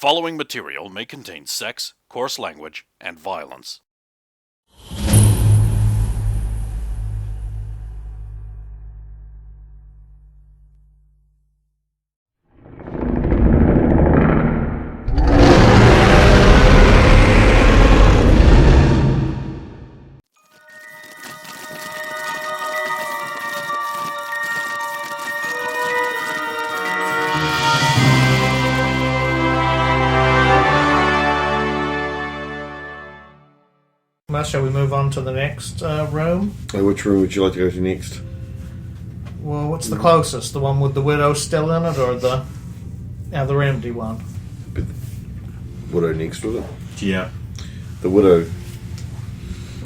following material may contain sex, coarse language, and violence. Well, shall we move on to the next room? Which room would you like to go to next? Well, what's the closest? The one with the widow still in it, or the other empty one? But widow next, was it? Yeah. The widow.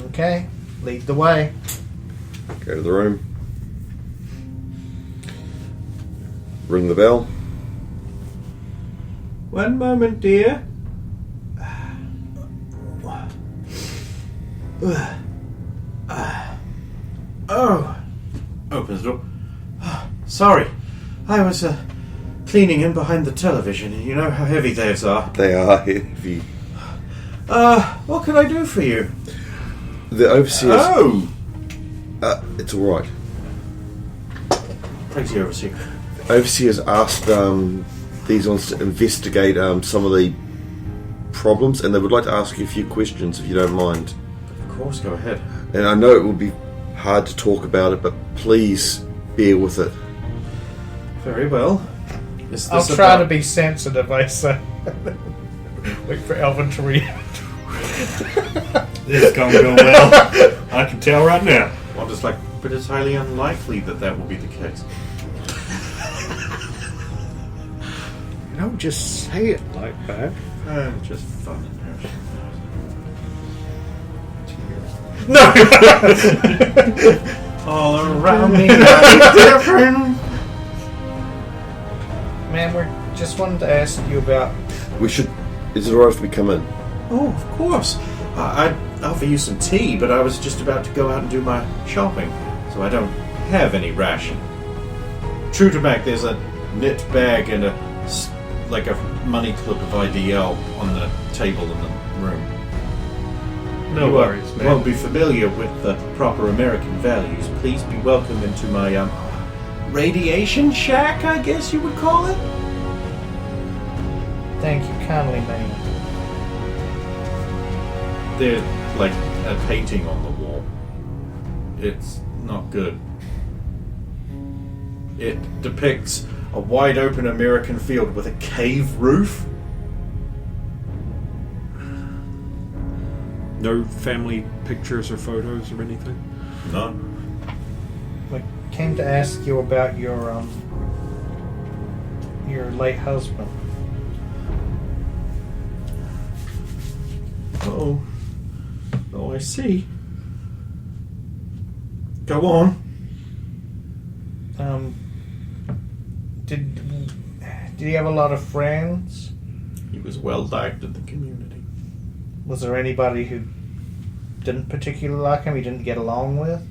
Okay, lead the way. Go to the room. Ring the bell. One moment, dear. Oh. Opens the door. Sorry. I was cleaning in behind the television. You know how heavy those are. They are heavy. What can I do for you? The overseers... Oh! It's alright. Thanks, the overseer. Overseers asked these ones to investigate some of the problems, and they would like to ask you a few questions, if you don't mind. Of course, go ahead. And I know it will be hard to talk about it, but please bear with it. Very well. I'll try to be sensitive, I say. Wait for Elvin to read. This is going to go well. I can tell right now. Well, just like, but it's highly unlikely that will be the case. Don't just say it like that. Just fun. No! All around me, different. Man, we just wanted to ask you about... We should... Is it alright if we come in? Oh, of course. I'd offer you some tea, but I was just about to go out and do my shopping, so I don't have any ration. True to back, there's a knit bag and a money clip of IDL on the table in the room. No worries, man. Won't be familiar with the proper American values. Please be welcome into my radiation shack, I guess you would call it. Thank you kindly, man. There's like a painting on the wall. It's not good. It depicts a wide open American field with a cave roof. No family pictures or photos or anything? None. We came to ask you about your late husband. Oh, I see. Go on. Did he have a lot of friends? He was well liked in the community. Was there anybody who didn't particularly like him, he didn't get along with?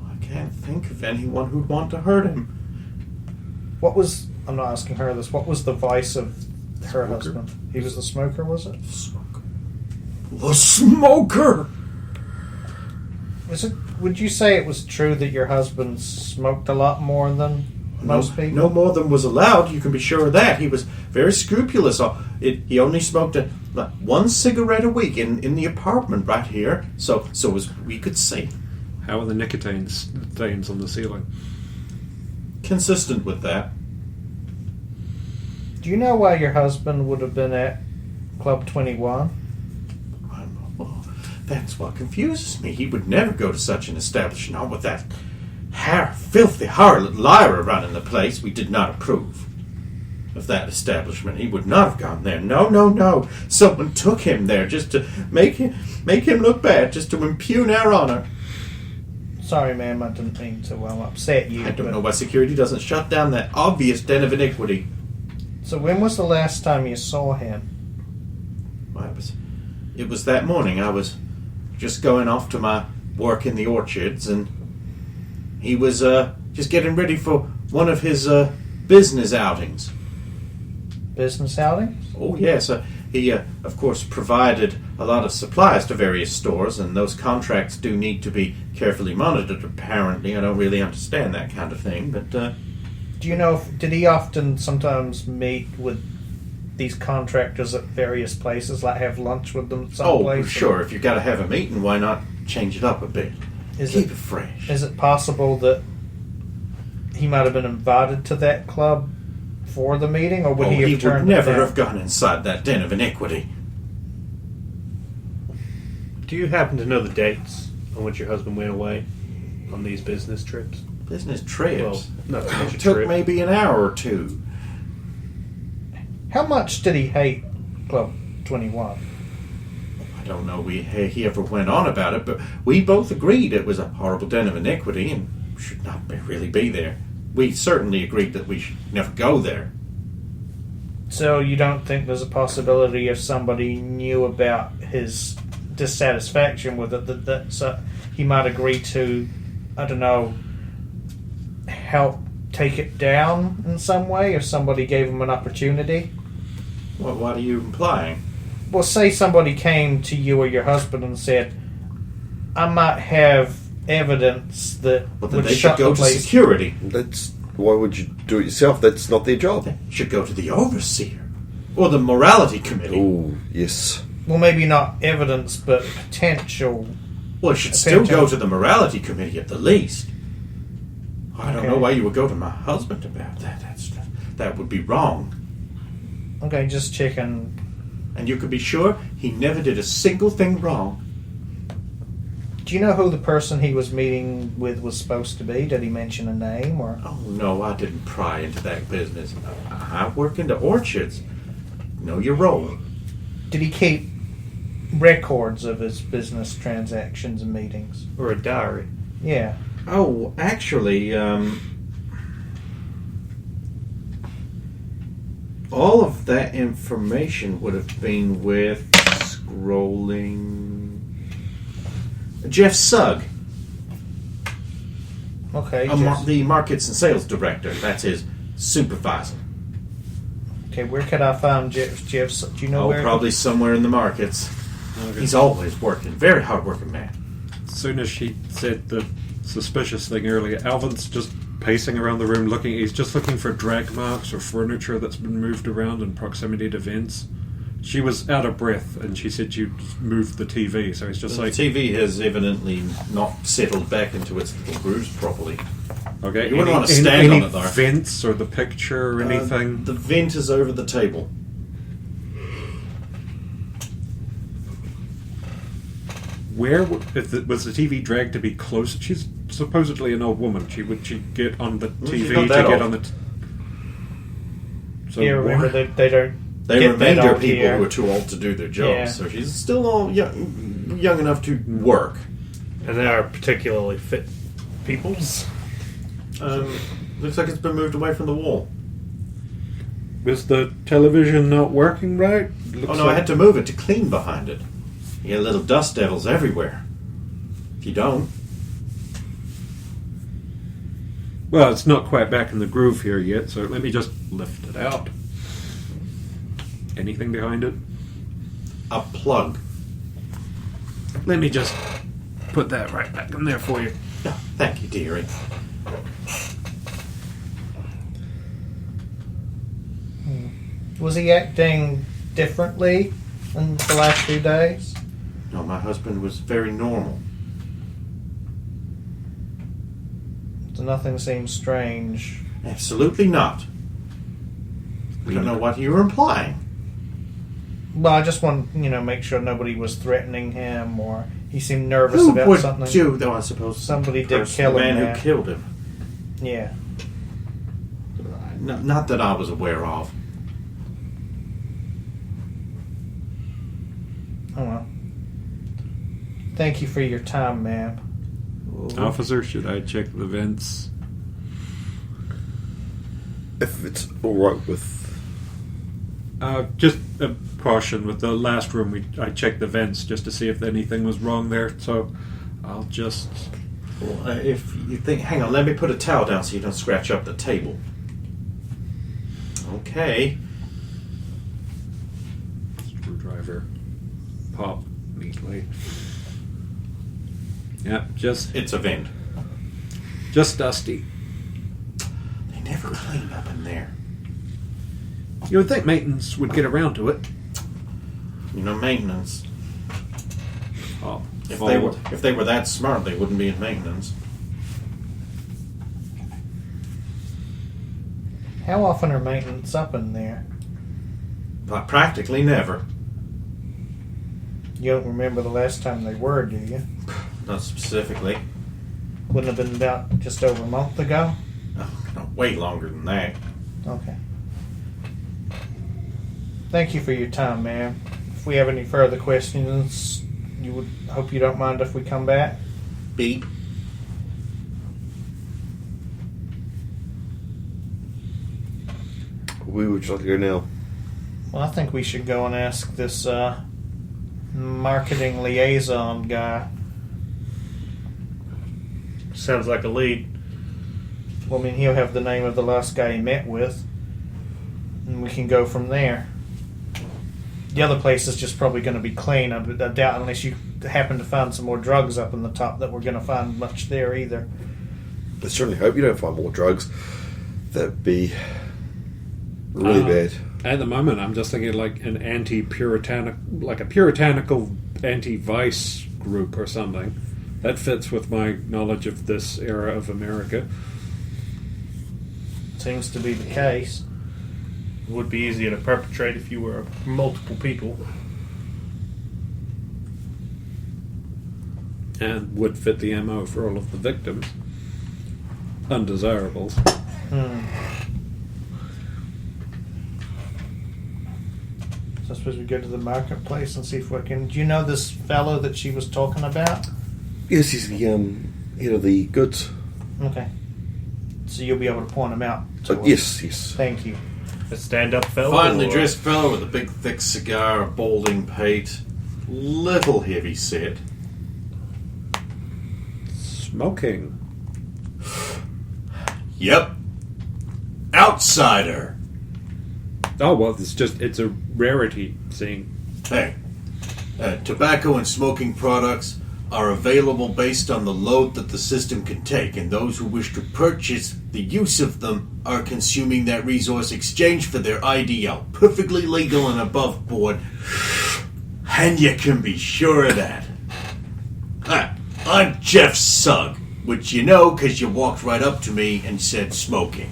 I can't think of anyone who'd want to hurt him. I'm not asking her this, what was the vice of her husband? He was the smoker, was it? Smoker. The smoker! Would you say it was true that your husband smoked a lot more than most people? No more than was allowed, you can be sure of that. He was very scrupulous. He only smoked one cigarette a week in the apartment right here, so as we could see. How are the nicotine stains on the ceiling? Consistent with that. Do you know why your husband would have been at Club 21? That's what confuses me. He would never go to such an establishment, not with that filthy harlot Lyra running the place. We did not approve of that establishment. He would not have gone there. No. Someone took him there just to make him look bad, just to impugn our honor. Sorry, ma'am, I didn't mean to upset you. I don't know why security doesn't shut down that obvious den of iniquity. So when was the last time you saw him? Well, it was that morning. I was just going off to my work in the orchards, and he was just getting ready for one of his business outings. business outings? Oh, yes. He, of course, provided a lot of supplies to various stores, and those contracts do need to be carefully monitored, apparently. I don't really understand that kind of thing, but... Do you know, did he often sometimes meet with these contractors at various places, like have lunch with them someplace? Oh, sure. If you've got to have a meeting, why not change it up a bit? Keep it fresh. Is it possible that he might have been invited to that club for the meeting, or would he have turned would never it down? have gone inside that den of iniquity. Do you happen to know the dates on which your husband went away on these business trips? Business trips? Well, not so much a It took trip. maybe an hour or two. How much did he hate Club 21? I don't know he ever went on about it, but we both agreed it was a horrible den of iniquity and should not really be there. We certainly agreed that we should never go there. So you don't think there's a possibility if somebody knew about his dissatisfaction with it that he might agree to, I don't know, help take it down in some way if somebody gave him an opportunity? What are you implying? Well, say somebody came to you or your husband and said, I might have evidence that Well, then would they should shut go the to place. security. Why would you do it yourself? That's not their job. They should go to the overseer. Or the morality committee. Oh, yes. Well, maybe not evidence, but potential. Well, it should still go to the morality committee at the least. I don't know Okay. why you would go to my husband about that. That would be wrong. Okay, just checking. And you could be sure he never did a single thing wrong. Do you know who the person he was meeting with was supposed to be? Did he mention a name or? Oh, no, I didn't pry into that business. I work into orchards. Know your role. Did he keep records of his business transactions and meetings? Or a diary. Yeah. Oh, actually, all of that information would have been with scrolling Jeff Sugg, Okay. the markets and sales director. That's his supervisor. Okay, where could I find Jeff? Do you know where? Probably somewhere in the markets. He's always working. Very hard-working man. As soon as she said the suspicious thing earlier, Alvin's just pacing around the room looking. He's just looking for drag marks or furniture that's been moved around in proximity to vents. She was out of breath, and she said you moved the TV, so he's just The like... TV has evidently not settled back into its little grooves properly. Okay, You wouldn't want to stand on it, though. vents or the picture or anything? The vent is over the table. Where was the TV dragged to be close? She's supposedly an old woman. Would she get on the Well, she's TV not to that get old. on the... So Yeah, remember why- they don't. They get remainder that old people here. who are too old to do their jobs, Yeah. so she's still all young enough to work. And they are particularly fit peoples. Looks like it's been moved away from the wall. Was the television not working right? Oh no, I had to move it to clean behind it. You get little dust devils everywhere. If you don't, Well, it's not quite back in the groove here yet, so let me just lift it out. Anything behind it? a plug. Let me just put that right back in there for you. Oh, thank you, dearie. Was he acting differently in the last few days? No, my husband was very normal. So nothing seems strange. Absolutely not. I don't know what you were implying. Well, I just want make sure nobody was threatening him or he seemed nervous Who about would something. do, though, I suppose. Somebody did Person, kill the him. man yeah. who killed him. Yeah. Not that I was aware of. Oh well. Thank you for your time, ma'am. Officer, should I check the vents? If it's all right with... Just a caution, with the last room I checked the vents just to see if anything was wrong there, so I'll just... Well, if you think... Hang on, let me put a towel down so you don't scratch up the table. Okay. screwdriver pop neatly. Yeah, It's a vent. just dusty. They never clean up in there. You would think maintenance would get around to it. You know, maintenance. Oh, If they were that smart, they wouldn't be in maintenance. How often are maintenance up in there? But practically never. You don't remember the last time they were, do you? Not specifically. Wouldn't have been about just over a month ago? No, way longer than that. Okay. Thank you for your time, ma'am. If we have any further questions, hope you don't mind if we come back. Beep. Where would you like to go now? Well, I think we should go and ask this marketing liaison guy. Sounds like a lead. Well, I mean, he'll have the name of the last guy he met with, and we can go from there. The other place is just probably going to be clean. I doubt, unless you happen to find some more drugs up in the top, that we're going to find much there either. I certainly hope you don't find more drugs. That'd be really bad. At the moment, I'm just thinking like an anti-puritanical, like a puritanical anti-vice group or something. That fits with my knowledge of this era of America. Seems to be the case. It would be easier to perpetrate if you were multiple people. And would fit the MO for all of the victims. Undesirables. So I suppose we go to the marketplace and see if we can... Do you know this fellow that she was talking about? Yes, he's the head of the goods. Okay. So you'll be able to point him out to us? Yes. Thank you. A stand-up fellow? Finely or- dressed fellow with a big thick cigar, a balding pate, little heavy set. Smoking. Yep. Outsider. Oh, well, it's a rarity seeing. Hey, tobacco and smoking products are available based on the load that the system can take, and those who wish to purchase the use of them are consuming that resource exchange for their IDL. Perfectly legal and above board, and you can be sure of that. I'm Jeff Sugg, which you know because you walked right up to me and said smoking,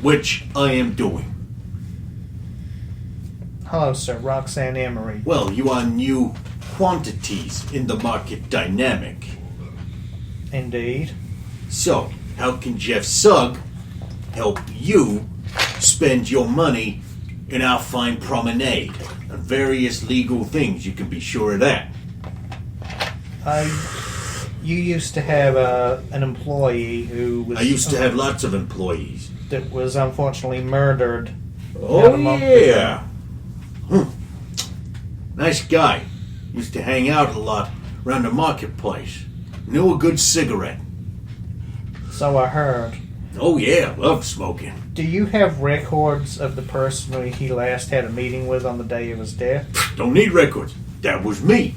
which I am doing. Hello, sir. Roxanne Emery. Well, you are new quantities in the market dynamic. Indeed. So, how can Jeff Sugg help you spend your money in our fine promenade on various legal things? You can be sure of that. You used to have an employee who was... I used to have lots of employees. That was unfortunately murdered. Oh, about a month yeah. Nice guy. Used to hang out a lot around the marketplace. Knew a good cigarette. So I heard. Oh, yeah. Loved smoking. Do you have records of the person who he last had a meeting with on the day of his death? Don't need records. That was me.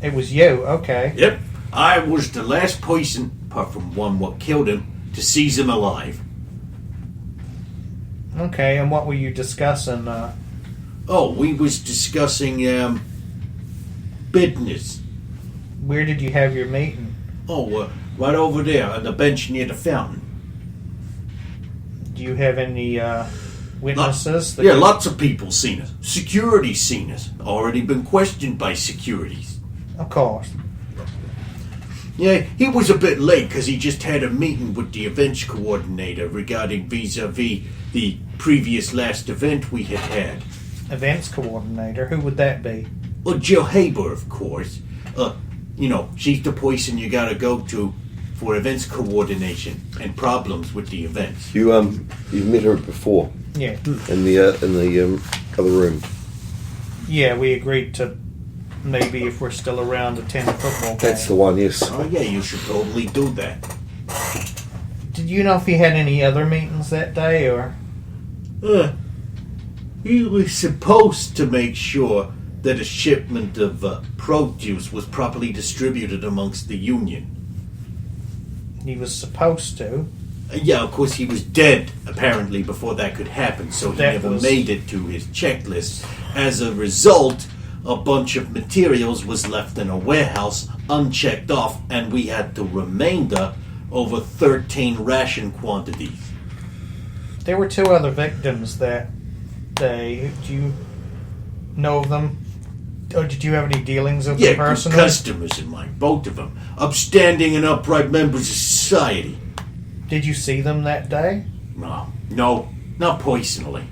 It was you, okay. Yep. I was the last person, apart from one what killed him, to seize him alive. Okay, and what were you discussing? We was discussing, business. Where did you have your meeting? Right over there on the bench near the fountain. Do you have any witnesses? Lots of people seen us. Security seen us. Already been questioned by securities. Of course. Yeah, he was a bit late because he just had a meeting with the events coordinator regarding vis-a-vis the previous last event we had. Events coordinator? Who would that be? Well, Jill Haber, of course. She's the person you gotta go to for events coordination and problems with the events. You've met her before Yeah. in the other room. Yeah, we agreed to maybe, if we're still around, attend a football game. That's the one. Yes. Oh yeah, you should totally do that. Did you know if he had any other meetings that day, or? He was supposed to make sure that a shipment of produce was properly distributed amongst the Union. He was supposed to. Yeah, of course, he was dead, apparently, before that could happen, so he That never was- made it to his checklist. As a result, a bunch of materials was left in a warehouse, unchecked off, and we had the remainder over 13 ration quantities. There were 2 other victims that day. Do you know of them? Or did you have any dealings with Yeah, them good personally? customers of mine, both of them. Upstanding and upright members of society. Did you see them that day? No, not personally.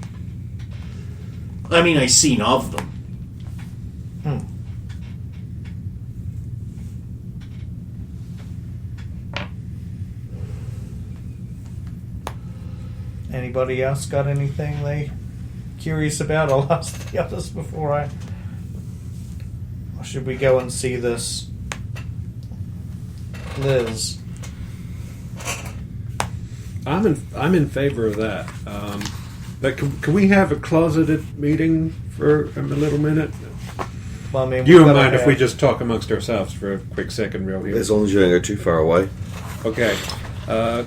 I mean, I seen of them. Anybody else got anything they curious about? I'll ask the others before I... Or should we go and see this Liz? I'm in favor of that. But can we have a closeted meeting for a little minute? Well, I mean, You we've don't gotta mind if we have- just talk amongst ourselves for a quick second, real here? As long as you don't go too far away. Okay.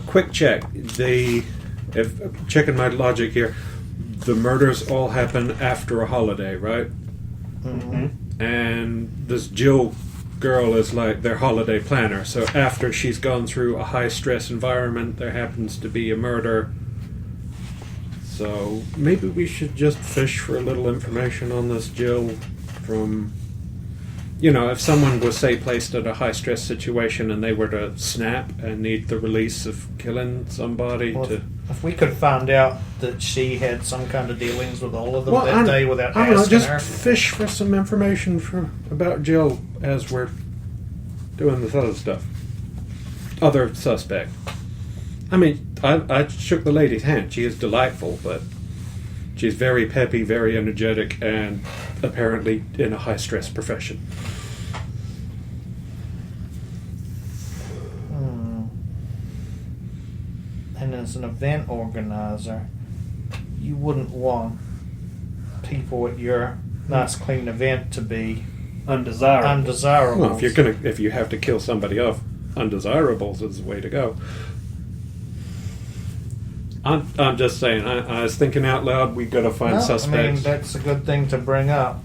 Quick check. If checking my logic here, the murders all happen after a holiday, right? Mm-hmm. And this Jill girl is like their holiday planner. So after she's gone through a high stress environment, there happens to be a murder. So maybe we should just fish for a little information on this Jill from, if someone was, say, placed in a high stress situation and they were to snap and need the release of killing somebody Well, to... if we could find out that she had some kind of dealings with all of them Well, that day without I don't know, asking just her. fish for some information about Jill as we're doing this other stuff. Other suspect. I mean, I shook the lady's hand. She is delightful, but she's very peppy, very energetic, and apparently in a high-stress profession. And as an event organizer, you wouldn't want people at your nice clean event to be Undesirable. undesirable. Well, if you have to kill somebody off, undesirables is the way to go. I'm just saying. I was thinking out loud. We got to find No, suspects. I mean, that's a good thing to bring up.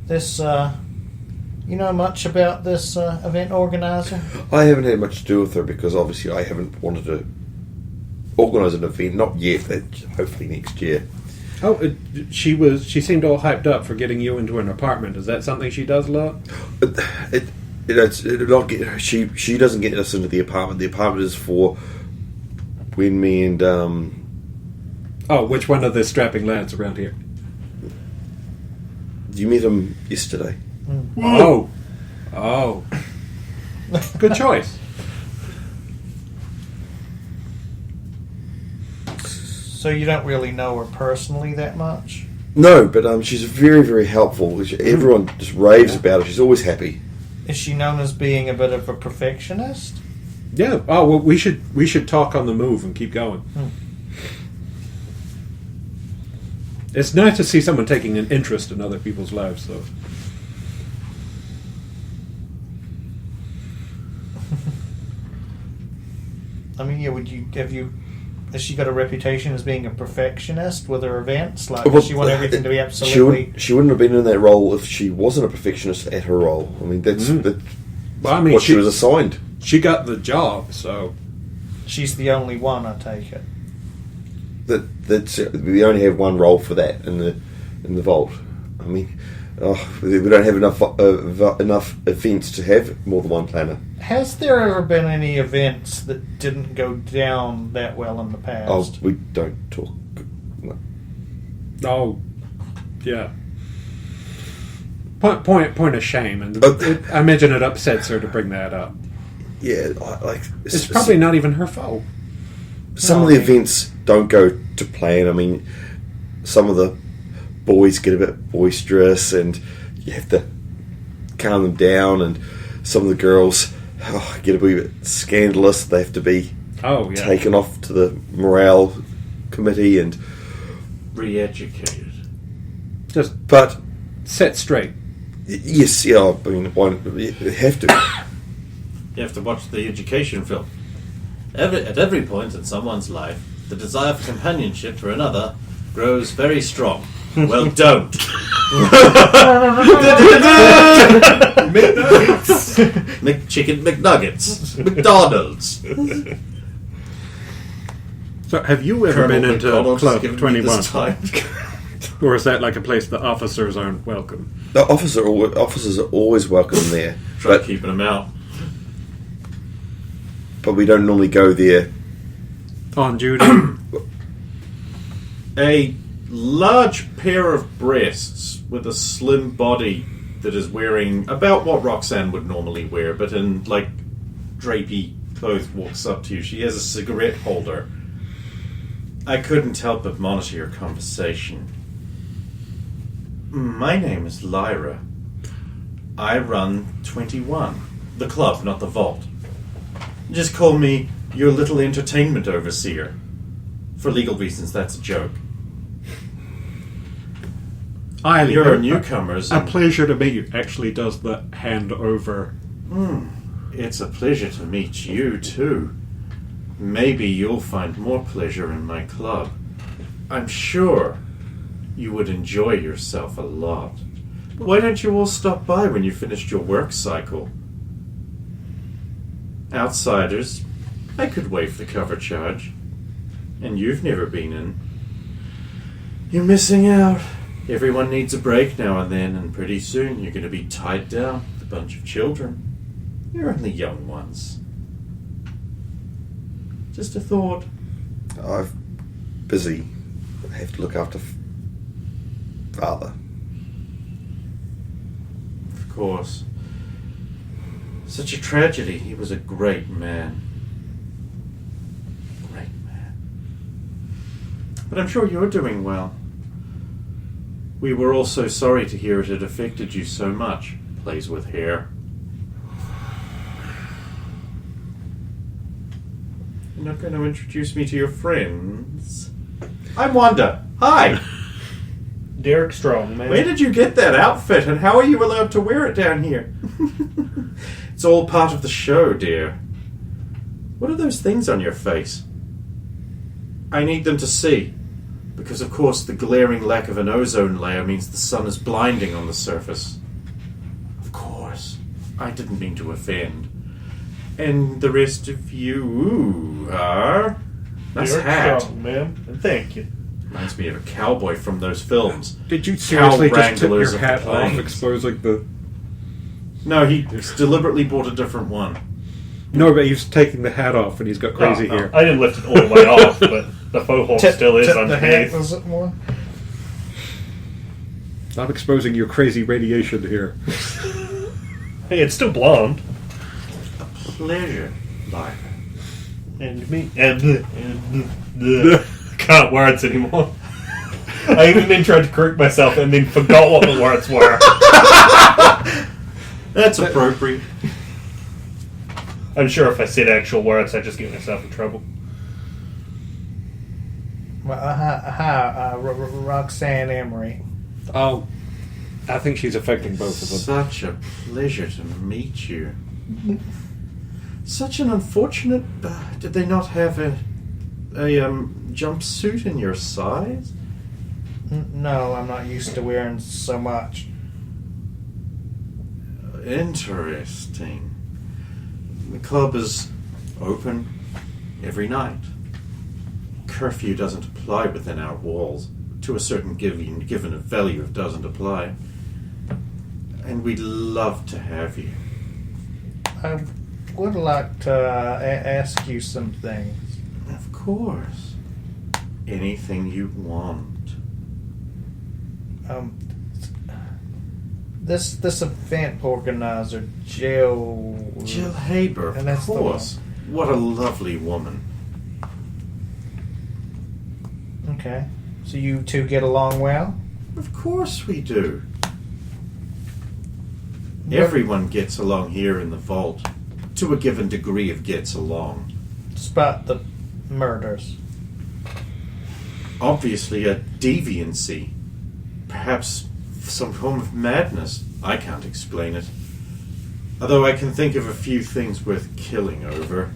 This, you know much about this event organizer? I haven't had much to do with her because obviously I haven't wanted to organise an event. Not yet. Hopefully next year. Oh, she seemed all hyped up for getting you into an apartment. Is that something she does a lot? It'll not get. She doesn't get us into the apartment. The apartment is for when me and Oh, which one of the strapping lads around here? you met him yesterday. Oh. Good choice. So you don't really know her personally that much? No, but she's very, very helpful. Everyone just raves about her. She's always happy. Is she known as being a bit of a perfectionist? Yeah. Oh well, we should talk on the move and keep going. It's nice to see someone taking an interest in other people's lives, though. I mean, yeah, has she got a reputation as being a perfectionist with her events? Like, Well, does she want everything to be absolutely... She wouldn't have been in that role if she wasn't a perfectionist at her role. I mean, that's Well, I mean, what she was assigned. She got the job, so She's the only one, I take it. That's we only have one role for that in the vault. I mean, we don't have enough events to have more than one planner. Has there ever been any events that didn't go down that well in the Oh, past? we don't talk. No. oh, yeah. Point of shame, and I imagine it upsets her to bring that up. Yeah, It's probably not even her fault. some of the events don't go to plan. I mean, some of the boys get a bit boisterous, and you have to calm them down. And some of the girls get a wee bit scandalous. They have to be Oh, yeah. taken off to the morale committee, and Re-educated. Just but set straight. yes, yeah. I mean, you have to. You have to watch the education film. At every point in someone's life, the desire for companionship for another grows very strong. Well, don't. McChicken McNuggets. McDonald's. So, have you ever Colonel been into McDonald's Club giving me 21? this time. Or is that like a place that officers aren't welcome? The officers are always welcome there, Try but keeping them out. we don't normally go there. On duty? A large pair of breasts with a slim body that is wearing about what Roxanne would normally wear, but in like drapey clothes, walks up to you. She has a cigarette holder. I couldn't help but monitor your conversation. My name is Lyra. I run 21. The club, not the vault. Just call me your little entertainment overseer. For legal reasons, that's a joke. You're newcomers. A pleasure to meet you. Actually does the hand over. It's a pleasure to meet you, too. Maybe you'll find more pleasure in my club. I'm sure you would enjoy yourself a lot. Why don't you all stop by when you finished your work cycle? Outsiders, I could waive the cover charge. And you've never been in. You're missing out. Everyone needs a break now and then, and pretty soon you're going to be tied down with a bunch of children. You're only young ones. Just a thought. I'm busy. I have to look after father. Of course. Such a tragedy. He was a great man. Great man. But I'm sure you're doing well. We were all so sorry to hear it had affected you so much. Plays with hair. You're not going to introduce me to your friends? I'm Wanda. Hi. Derek Strong, man. Where did you get that outfit, and how are you allowed to wear it down here? It's all part of the show, dear. What are those things on your face? I need them to see, because of course the glaring lack of an ozone layer means the sun is blinding on the surface. Of course. I didn't mean to offend. And the rest of you are... Nice Derek hat. Strong, man. And thank you. Reminds me of a cowboy from those films. Did you seriously Cow just tip wranglers your of the hat off, plains. exposing the... No, he deliberately bought a different one. No, but he's taking the hat off and he's got crazy Oh, hair. I didn't lift it all the way off, but the faux hawk still is tip the hat, underneath. was it more? Stop exposing your crazy radiation here. Hey, it's still blonde. A pleasure, Lyra. And me. And can't words anymore. I even then tried to correct myself and then forgot what the words were. That's appropriate. I'm sure if I said actual words, I'd just get myself in trouble. Well, hi, Roxanne Emery. Oh, I think she's affecting both of them. Such a pleasure to meet you. Such an unfortunate... did they not have a jumpsuit in your size? No, I'm not used to wearing so much. Interesting. The club is open every night. Curfew doesn't apply within our walls. To a certain given value, it doesn't apply. And we'd love to have you. I would like to ask you some things. Of course. Anything you want. This event organizer, Jill Haber, And of that's the course. What a lovely woman. Okay, so you two get along well? Of course we do. Everyone gets along here in the vault. To a given degree of gets along. Spot the murders. Obviously a deviancy. Perhaps some form of madness. I can't explain it. Although I can think of a few things worth killing over.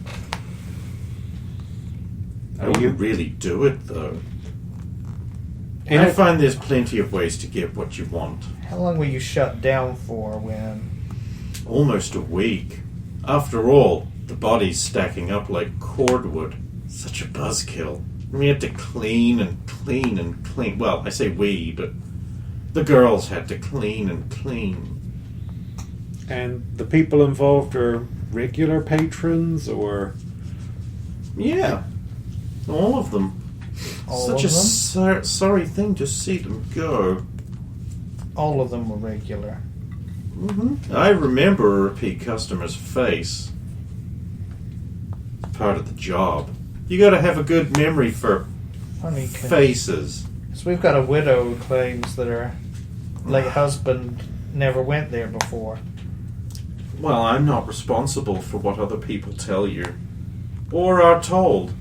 I wouldn't really do it, though. I find there's plenty of ways to get what you want. How long were you shut down for when... Almost a week. After all, the body's stacking up like cordwood. Such a buzzkill. We had to clean and clean and clean. Well, I say we, but the girls had to clean and clean. And the people involved are regular patrons, or... Yeah. All of them. All Such of them? sorry thing to see them go. All of them were regular. I remember a repeat customer's face. Part of the job. You gotta have a good memory for Funny faces. So we've got a widow who claims that her late husband never went there before. Well, I'm not responsible for what other people tell you. Or are told.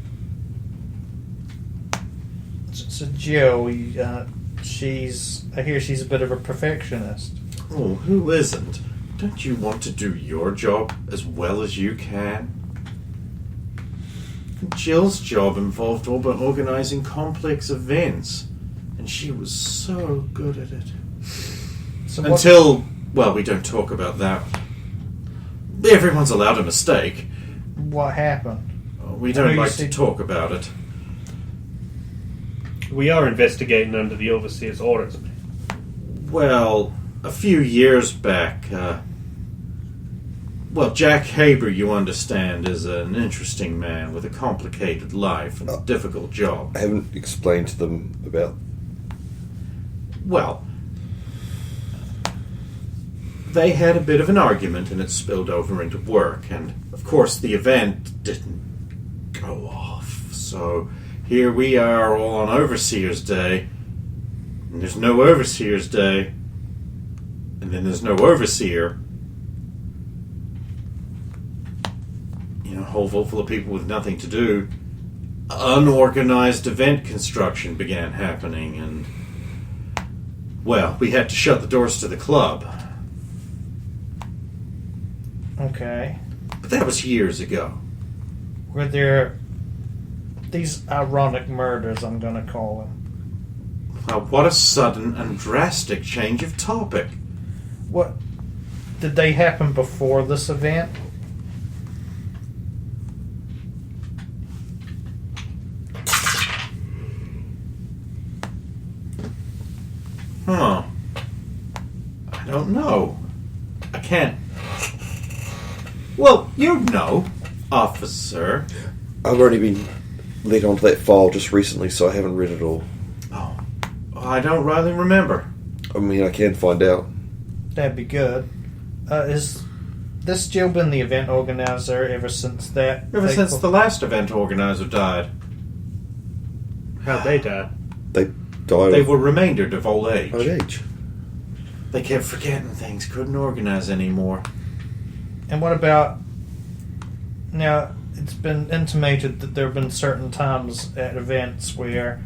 So Jill, I hear she's a bit of a perfectionist. Oh, who isn't? Don't you want to do your job as well as you can? Jill's job involved organizing complex events, and she was so good at it. So Until, well, we don't talk about that. Everyone's allowed a mistake. what happened? We don't like to talk about it. We are investigating under the Overseer's orders. Well, a few years back, Jack Haber, you understand, is an interesting man with a complicated life and a difficult job. I haven't explained to them about... Well, they had a bit of an argument and it spilled over into work, and of course the event didn't go off. So here we are all on Overseer's Day, and there's no Overseer's Day, and then there's no Overseer. You know, a whole vault full of people with nothing to do. Unorganized event construction began happening, and well, we had to shut the doors to the club. Okay. But that was years ago. Were there these ironic murders, I'm going to call them? Well, what a sudden and drastic change of topic. What did they happen before this event? Huh. I don't know. I can't. Well, you know, officer. I've already been let onto that file just recently, so I haven't read it all. Oh, I don't really remember. I mean, I can find out. That'd be good. Is this Jill been the event organizer ever since that? Ever since the last event organizer died. How'd they die? They died They of were remaindered of old age. old age. They kept forgetting things, couldn't organize anymore. And what about... Now, it's been intimated that there have been certain times at events where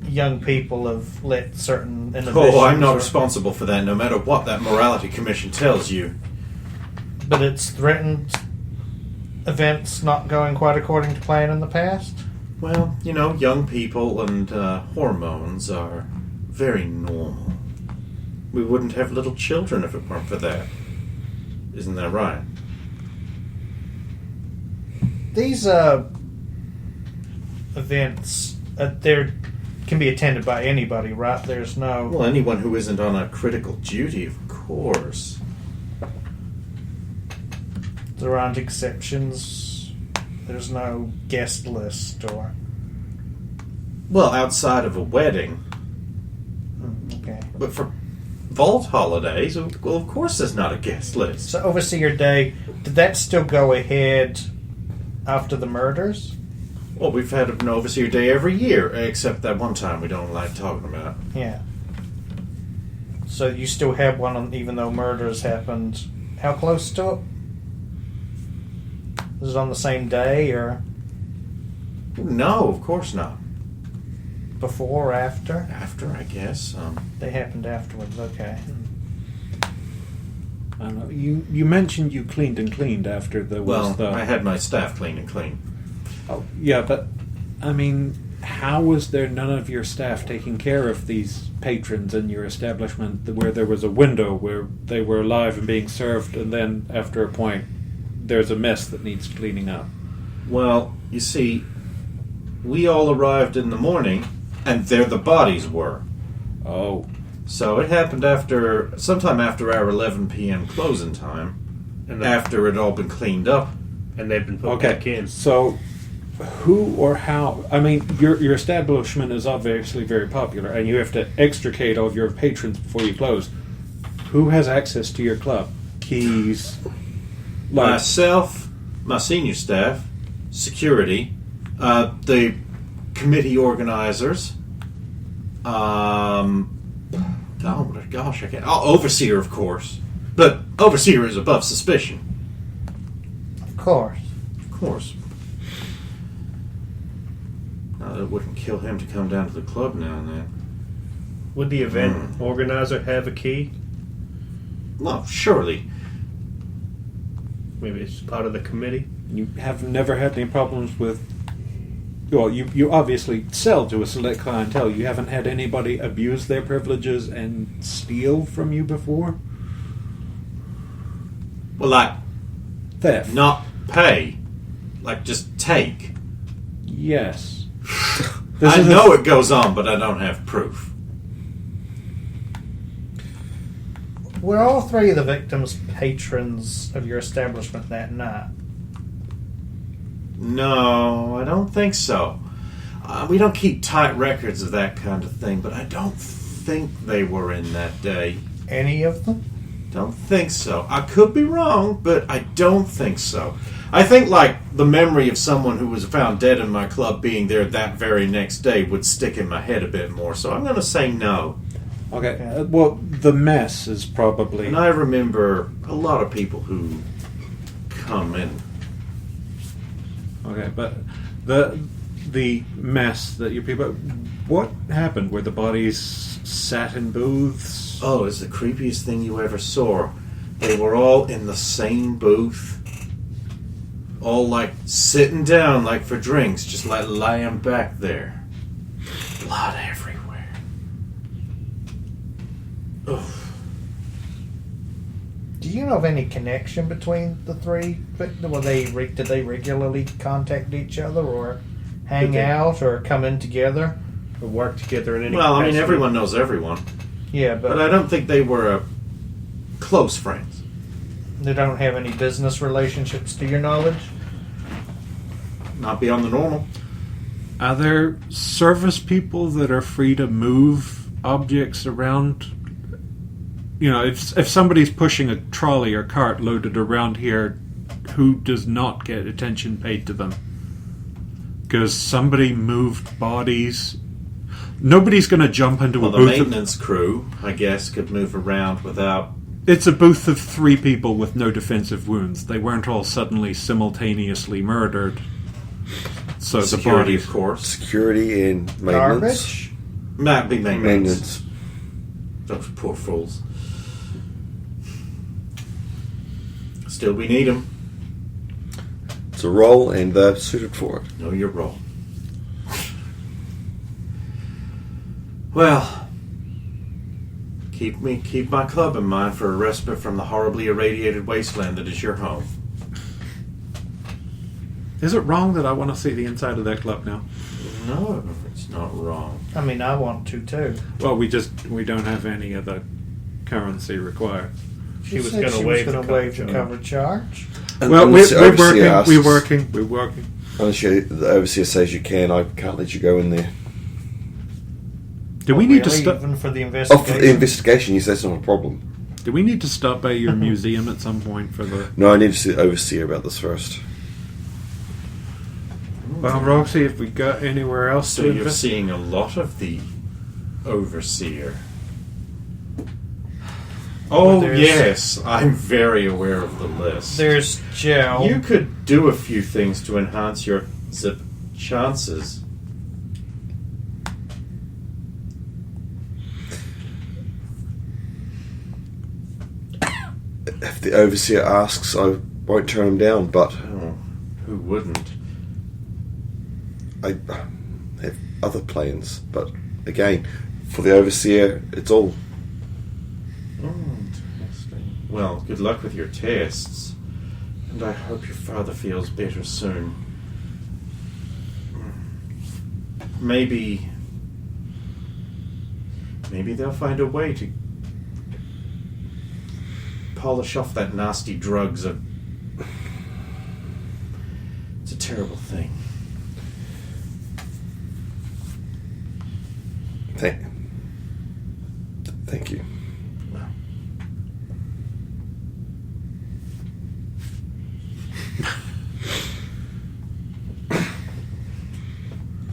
young people have let certain inhibitions... Oh, I'm not responsible for that, no matter what that morality commission tells you. But it's threatened events not going quite according to plan in the past? Well, you know, young people and hormones are very normal. We wouldn't have little children if it weren't for that. Isn't that right? These events, they can be attended by anybody, right? There's no... Well, anyone who isn't on a critical duty, of course. There aren't exceptions. There's no guest list or... Well, outside of a wedding. Okay. But for vault holidays, well, of course there's not a guest list. So Overseer Day, did that still go ahead after the murders? Well, we've had an Overseer Day every year, except that one time we don't like talking about. Yeah. So you still have one, even though murders happened. How close to it? Was it on the same day or No, of course not. before or after? After, I guess. They happened afterwards. Okay. I don't know. You mentioned you cleaned after there was the. I had my staff clean and clean. Oh, yeah, but I mean, how was there none of your staff taking care of these patrons in your establishment where there was a window where they were alive and being served, and then after a point, there's a mess that needs cleaning up? Well, you see, we all arrived in the morning, and there the bodies were. Oh. So it happened sometime after our 11 p.m. closing time, And after it all been cleaned up. and they've been put back in. So, who or how? I mean, your establishment is obviously very popular, and you have to extricate all of your patrons before you close. Who has access to your club? Keys? Myself, my senior staff, security, the committee organizers, oh my gosh, I can't. Oh, overseer, of course. But overseer is above suspicion. Of course. Of course. It wouldn't kill him to come down to the club now and then. Would the event organizer have a key? Well, surely. Maybe it's part of the committee. You have never had any problems with. Well, you obviously sell to a select clientele. You haven't had anybody abuse their privileges and steal from you before? Well, like, Theft. not pay. Like, just take. Yes. I know it goes on, but I don't have proof. Were all three of the victims patrons of your establishment that night? No, I don't think so. We don't keep tight records of that kind of thing, but I don't think they were in that day. Any of them? Don't think so. I could be wrong, but I don't think so. I think, like, the memory of someone who was found dead in my club being there that very next day would stick in my head a bit more, so I'm going to say no. Okay. Well, the mess is probably. And I remember a lot of people who come in. Okay, but the mess that you people. What happened? Were the bodies sat in booths? Oh, it's the creepiest thing you ever saw. They were all in the same booth. All, like, sitting down, like, for drinks. Just, like, lying back there. Blood everywhere. Ugh. Do you know of any connection between the three? Did they regularly contact each other, or hang out, or come in together? Or work together in any Well, I mean, capacity? everyone knows everyone. Yeah, But I don't think they were close friends. they don't have any business relationships, to your knowledge. Not beyond the normal. Are there service people that are free to move objects around? You know, if somebody's pushing a trolley or cart loaded around here, who does not get attention paid to them? Because somebody moved bodies. Nobody's going to jump into Well, a the booth. maintenance crew, I guess, could move around without... It's a booth of 3 people with no defensive wounds. They weren't all suddenly simultaneously murdered. So security, the of course. Security and maintenance. Garbage? Might be Maintenance. Those poor fools. Still, we need them. It's a role, and they're suited for it. Know your role. Well, keep my club in mind for a respite from the horribly irradiated wasteland that is your home. Is it wrong that I want to see the inside of that club now? No, it's not wrong. I mean, I want to too. Well, we don't have any of the currency required. She was said going to she waive was the gonna waive the cover cover charge. Well, Unless the we're overseer asks- We're working. Unless the overseer says you can, I can't let you go in there. Do we need to Really? stop? Even for the Oh, investigation? for the investigation, yes, that's not a problem. Do we need to stop by your museum at some point for the? No, I need to see the overseer about this first. Well, Roxy, if we got anywhere else So to you're invest- seeing a lot of the overseer. Oh, There's- yes. I'm very aware of the list. There's Gel. You could do a few things to enhance your zip chances. If the overseer asks, I won't turn him down, but Oh, who wouldn't? I have other plans. But again, for the overseer, it's all. Interesting. Well, good luck with your tests. And I hope your father feels better soon. Maybe they'll find a way to polish off that nasty drugs. It's a terrible thing. Thank you. Well,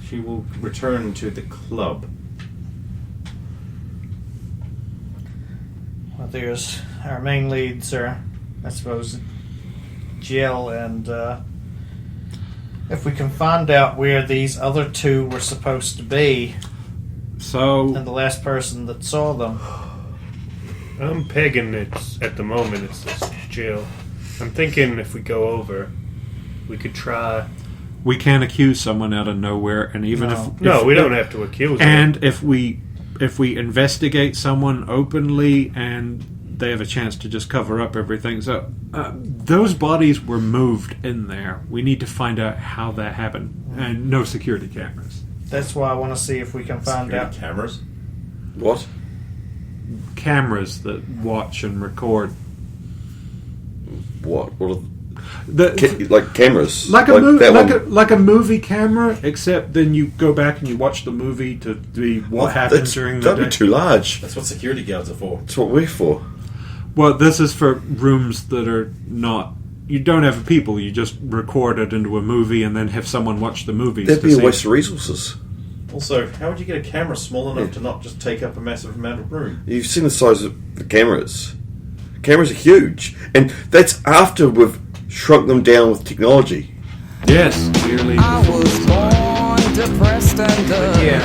she will return to the club. Well, there's our main leads are, I suppose, Jill and if we can find out where these other two were supposed to be So and the last person that saw them. I'm pegging it's at the moment it's this jail. I'm thinking if we go over, we could try. we can't accuse someone out of nowhere, and even if No, we don't have to accuse them. And if we investigate someone openly and they have a chance to just cover up everything, so those bodies were moved in there. We need to find out how that happened, and no security cameras. That's why I want to see if we can find Security out. cameras. What? Cameras that watch and record. What? What? Are, The, like cameras? like a movie, that one? like a movie camera, except then you go back and you watch the movie to see what happened during the That'd day. be too large. That's what security guards are for. That's what we're for. Well, this is for rooms that are not. You don't have people. You just record it into a movie and then have someone watch the movies. That'd to be a see. waste of resources. Also, how would you get a camera small enough to not just take up a massive amount of room? You've seen the size of the cameras. Cameras are huge, and that's after we've shrunk them down with technology. Yes, clearly. I was born depressed and Yeah,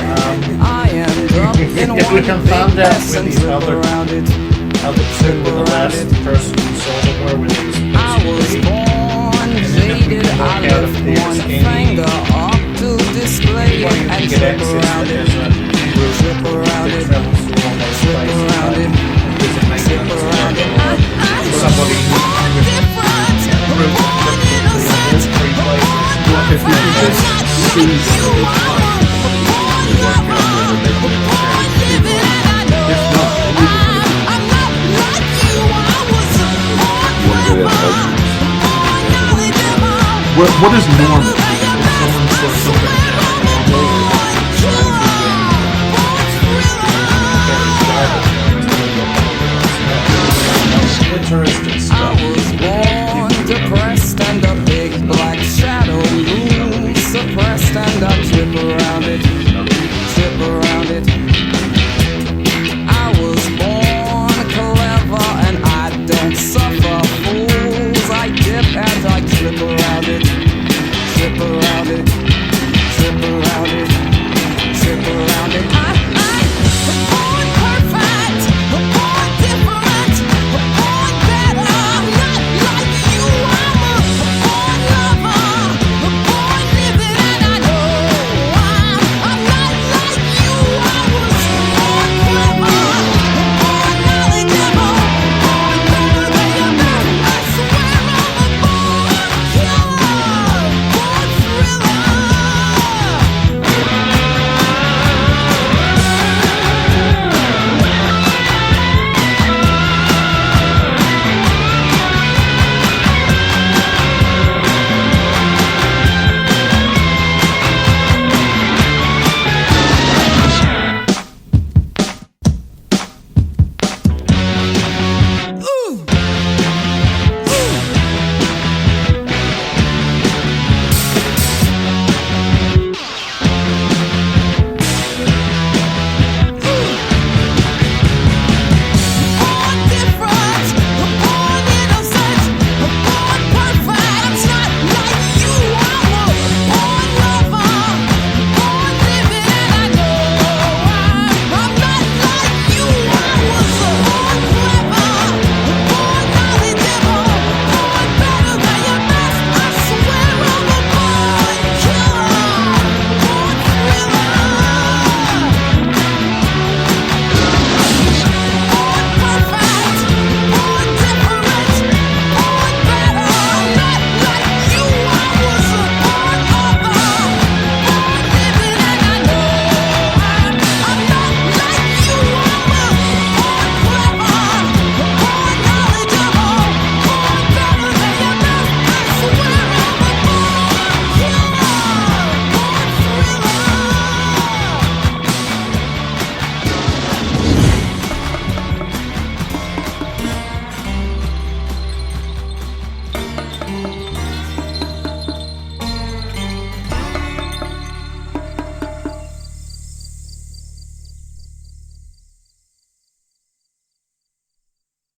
I am up in if we can one find big out mess where and these slip other around it. two were the last person who saw them, where were they supposed I was to be? born And then if we jaded. can I work out left if there's one any finger up to display way it we and can get slip access around to it. this Slip around that it. travels through all those Slip places. around it. Does it make Slip sense? around it. Somebody who three places. Well, if we could just see the whole time, we work out whether they can carry it. If not, then we can You want to go down the what is normal?